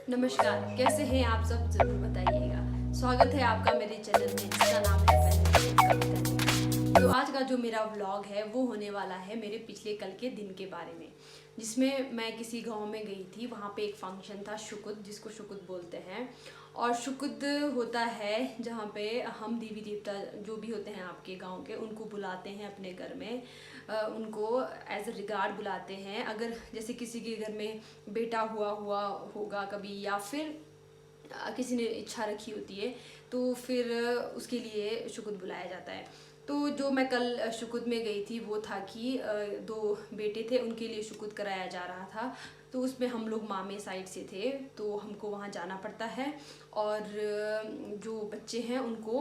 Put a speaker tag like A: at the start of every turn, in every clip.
A: नमस्कार, कैसे हैं आप सब ज़रूर बताइएगा। स्वागत है आपका मेरे चैनल में जिसका नाम है कविता। तो आज का जो मेरा व्लॉग है वो होने वाला है मेरे पिछले कल के दिन के बारे में, जिसमें मैं किसी गांव में गई थी। वहाँ पे एक फंक्शन था, शुकुद, जिसको शुकुद बोलते हैं। और शुकुद होता है जहाँ पे हम देवी देवता जो भी होते हैं आपके गांव के, उनको बुलाते हैं अपने घर में। उनको एज अ रिगार्ड बुलाते हैं। अगर जैसे किसी के घर में बेटा हुआ होगा कभी, या फिर किसी ने इच्छा रखी होती है, तो फिर उसके लिए शुकुद बुलाया जाता है। तो जो मैं कल शुकुद में गई थी वो था कि दो बेटे थे, उनके लिए शुकुद कराया जा रहा था। तो उसमें हम लोग मामे साइड से थे, तो हमको वहाँ जाना पड़ता है। और जो बच्चे हैं उनको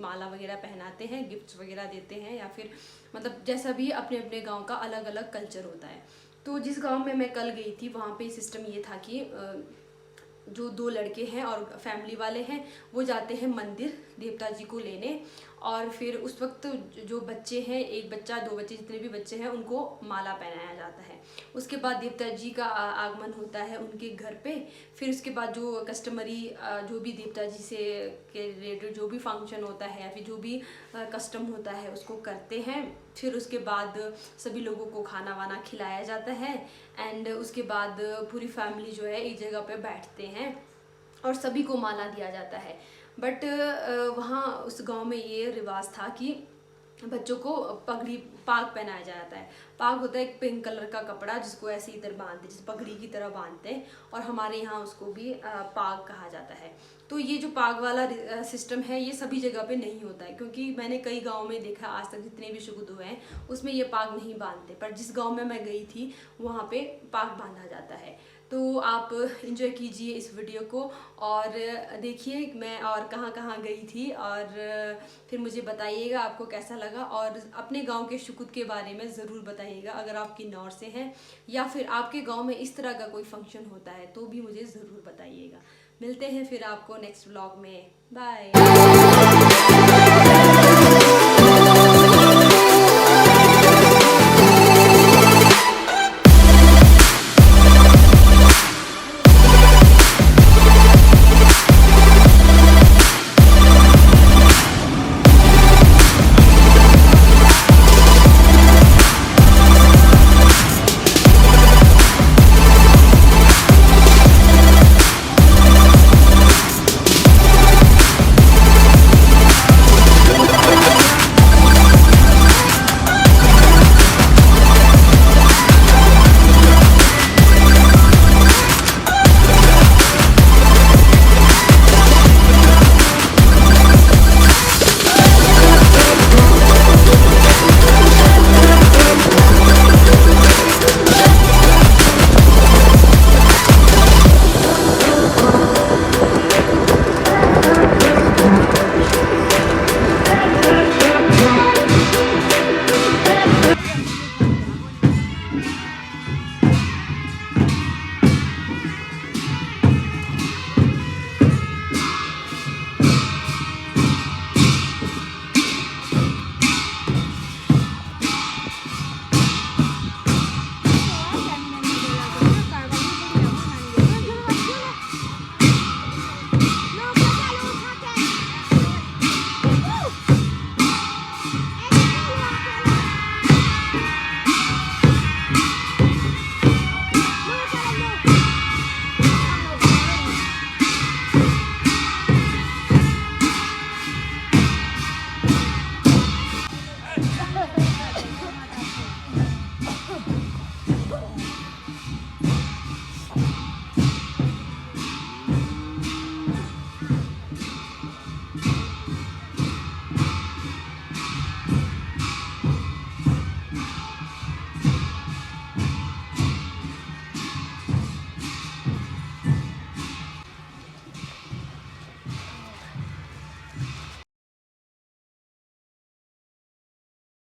A: माला वगैरह पहनाते हैं, गिफ्ट्स वगैरह देते हैं, या फिर मतलब जैसा भी अपने अपने गांव का अलग अलग कल्चर होता है। तो जिस गांव में मैं कल गई थी वहाँ पे सिस्टम ये था कि जो दो लड़के हैं और फैमिली वाले हैं वो जाते हैं मंदिर देवता जी को लेने। और फिर उस वक्त जो बच्चे हैं, एक बच्चा, दो बच्चे, जितने भी बच्चे हैं उनको माला पहनाया जाता है। उसके बाद देवता जी का आगमन होता है उनके घर पे। फिर उसके बाद जो कस्टमरी जो भी देवता जी से के रिलेटेड जो भी फंक्शन होता है या फिर जो भी कस्टम होता है उसको करते हैं। फिर उसके बाद सभी लोगों को खाना वाना खिलाया जाता है। एंड उसके बाद पूरी फैमिली जो है एक जगह पे बैठते हैं और सभी को माला दिया जाता है। बट वहाँ उस गांव में ये रिवाज था कि बच्चों को पगड़ी पाग पहनाया जाता है। पाग होता है एक पिंक कलर का कपड़ा जिसको ऐसे इधर बांधते हैं, जिस पगड़ी की तरह बांधते हैं, और हमारे यहाँ उसको भी पाग कहा जाता है। तो ये जो पाग वाला सिस्टम है ये सभी जगह पे नहीं होता है, क्योंकि मैंने कई गाँव में देखा आज तक जितने भी शुगुद हुए हैं उसमें ये पाग नहीं बांधते, पर जिस गाँव में मैं गई थी वहाँ पे पाग बांधा जाता है। तो आप इंजॉय कीजिए इस वीडियो को और देखिए मैं और कहाँ कहाँ गई थी, और फिर मुझे बताइएगा आपको कैसा लगा। और अपने गांव के शुकुद के बारे में ज़रूर बताइएगा, अगर आप किन्नौर से हैं या फिर आपके गांव में इस तरह का कोई फंक्शन होता है तो भी मुझे ज़रूर बताइएगा। मिलते हैं फिर आपको नेक्स्ट व्लॉग में। बाय।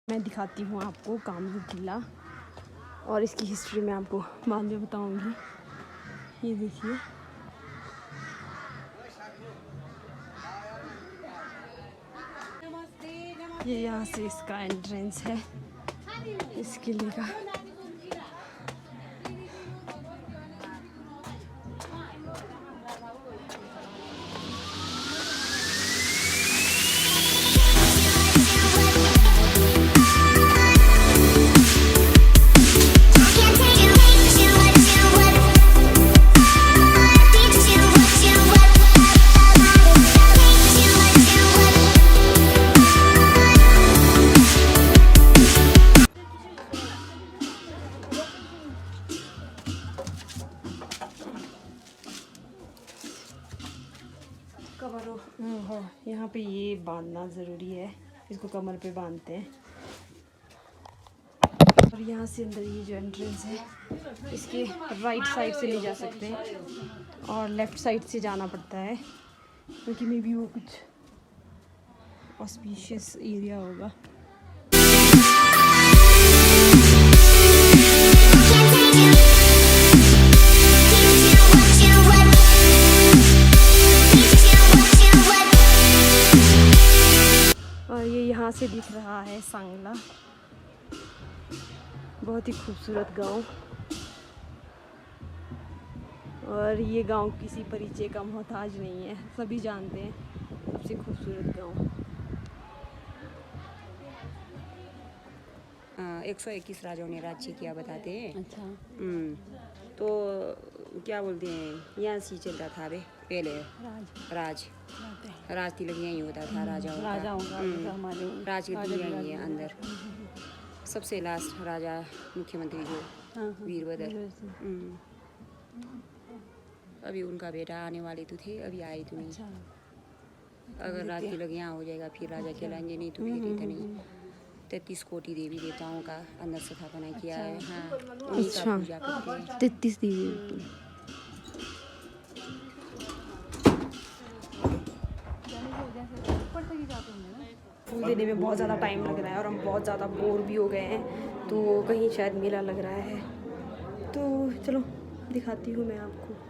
A: मैं दिखाती हूँ आपको कामरू किला, और इसकी हिस्ट्री मैं आपको बाद में बताऊँगी। ये देखिए, ये यहाँ से इसका एंट्रेंस है इस किले का। यहाँ पे ये बांधना ज़रूरी है, इसको कमर पे बांधते हैं। और यहाँ से अंदर ये जो एंट्रेंस है, इसके राइट साइड से नहीं जा सकते और लेफ़्ट साइड से जाना पड़ता है, क्योंकि मे बी वो कुछ ऑस्पिशियस एरिया होगा। और ये यहाँ से दिख रहा है सांगला, बहुत ही खूबसूरत गांव। और ये गांव किसी परिचय का मोहताज नहीं है, सभी जानते हैं, सबसे खूबसूरत गांव।
B: 121 राजाओं ने राज्य किया बताते हैं।
A: अच्छा।
B: तो क्या बोलते हैं, यहाँ से चलता था बे पहले राज तिलक यहीं होता था राजाओं का। राज की यहीं है अंदर। सबसे लास्ट राजा मुख्यमंत्री जो वीरभद्र, अभी उनका बेटा आने वाले तो थे, अभी आए तो नहीं। अगर राज तिलक यहाँ हो जाएगा फिर राजा कहलाएंगे, नहीं तो फिर इतने 33 कोटि देवी देवताओं का अंदर स्थापना किया है। हाँ, उन्हीं का पूजा करते हैं।
A: 33 देवी। फूल देने में बहुत ज़्यादा टाइम लग रहा है और हम बहुत ज़्यादा बोर भी हो गए हैं, तो कहीं शायद मेला लग रहा है, तो चलो दिखाती हूँ मैं आपको।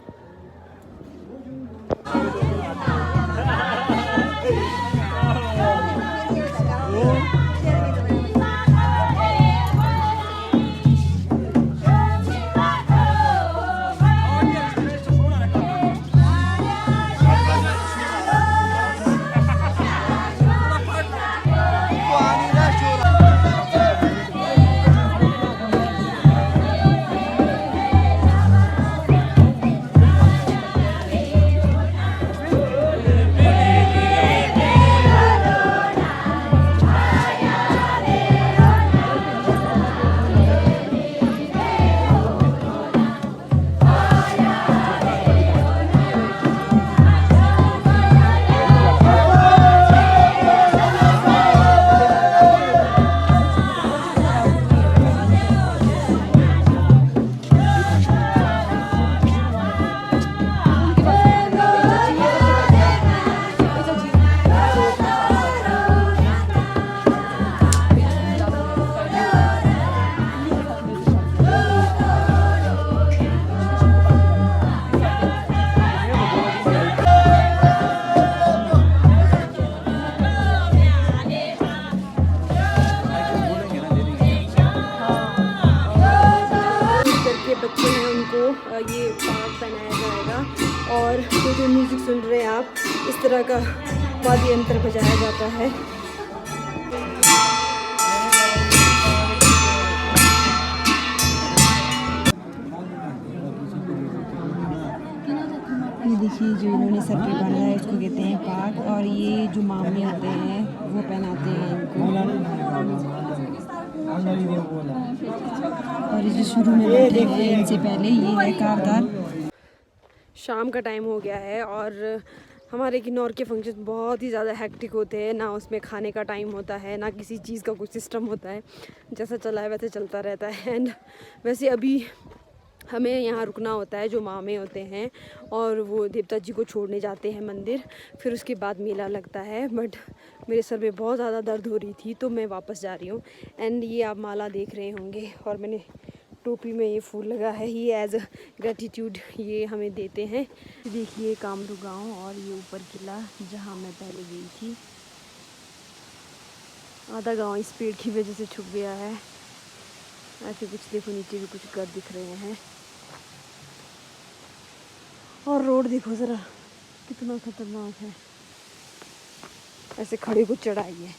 A: बच्चे हैं उनको ये पाग पहनाया जाएगा और जो म्यूज़िक सुन रहे हैं आप, इस तरह का वाद्य यंत्र बजाया जाता है। ये देखिए जो इन्होंने सर पे बांधा है इसको कहते हैं पाग, और ये जो मामले होते हैं वो पहनाते हैं इनको। और जो शुरू में बैठे हैं इनसे पहले ये है कारदार। शाम का टाइम हो गया है और हमारे किन्नौर के फंक्शन बहुत ही ज़्यादा हेक्टिक होते हैं, ना उसमें खाने का टाइम होता है, ना किसी चीज़ का कुछ सिस्टम होता है, जैसा चला है वैसे चलता रहता है। एंड वैसे अभी हमें यहाँ रुकना होता है, जो मामे होते हैं और वो देवता जी को छोड़ने जाते हैं मंदिर, फिर उसके बाद मेला लगता है। बट मेरे सर में बहुत ज़्यादा दर्द हो रही थी तो मैं वापस जा रही हूँ। एंड ये आप माला देख रहे होंगे और मैंने टोपी में ये फूल लगा है, ये एज अ ग्रेटिट्यूड ये हमें देते हैं। देखिए कामरू गाँव और ये ऊपर किला जहाँ मैं पहले गई थी। आधा गाँव इस पेड़ की वजह से छुप गया है। ऐसे कुछ देखो, नीचे भी कुछ घर दिख रहे हैं और रोड देखो ज़रा कितना खतरनाक है, ऐसे खड़े को चढ़ाई है।